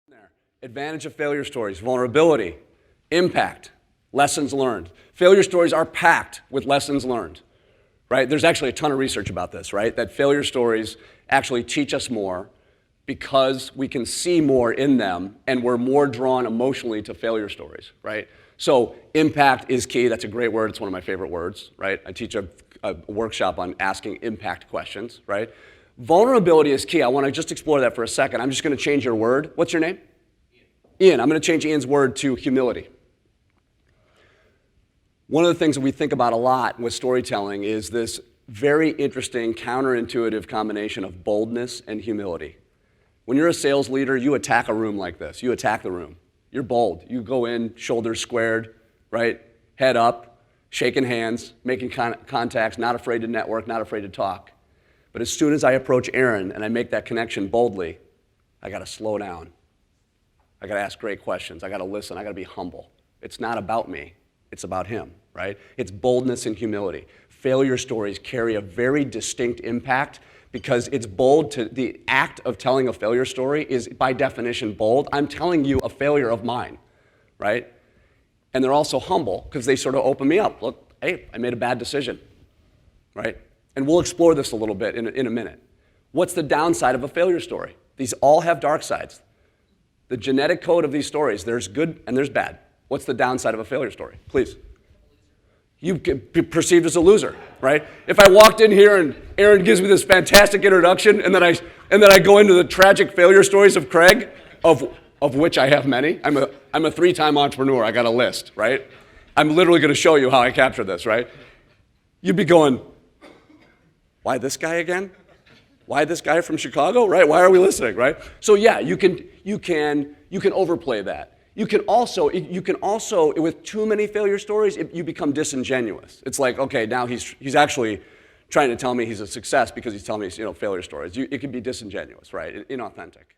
There. Advantage of failure stories, vulnerability, impact, lessons learned. Failure stories are packed with lessons learned, right? There's actually a ton of research about this, right? That failure stories actually teach us more because we can see more in them and we're more drawn emotionally to failure stories, right? So impact is key. That's a great word. It's one of my favorite words, right? I teach a workshop on asking impact questions, right? Vulnerability is key. I want to just explore that for a second. I'm just going to change your word. What's your name? Ian. I'm going to change Ian's word to humility. One of the things that we think about a lot with storytelling is this very interesting counterintuitive combination of boldness and humility. When you're a sales leader, you attack a room like this. You attack the room. You're bold. You go in, shoulders squared, right? Head up, shaking hands, making contacts, not afraid to network, not afraid to talk. But as soon as I approach Aaron and I make that connection boldly, I got to slow down. I got to ask great questions. I got to listen. I got to be humble. It's not about me. It's about him, right? It's boldness and humility. Failure stories carry a very distinct impact because it's bold. The act of telling a failure story is by definition bold. I'm telling you a failure of mine, right? And they're also humble because they sort of open me up. Look, hey, I made a bad decision, right? And we'll explore this a little bit in a minute. What's the downside of a failure story? These all have dark sides. The genetic code of these stories, there's good and there's bad. What's the downside of a failure story? Please. You get perceived as a loser, right? If I walked in here and Aaron gives me this fantastic introduction and then I go into the tragic failure stories of Craig, of which I have many. I'm a 3-time entrepreneur. I got a list, right? I'm literally going to show you how I capture this, right? You'd be going, why this guy again? Why this guy from Chicago, right? Why are we listening, right? So yeah, you can overplay that. You can also, with too many failure stories, you become disingenuous. It's like, okay, now he's actually trying to tell me he's a success because he's telling me, failure stories. It can be disingenuous, right? Inauthentic.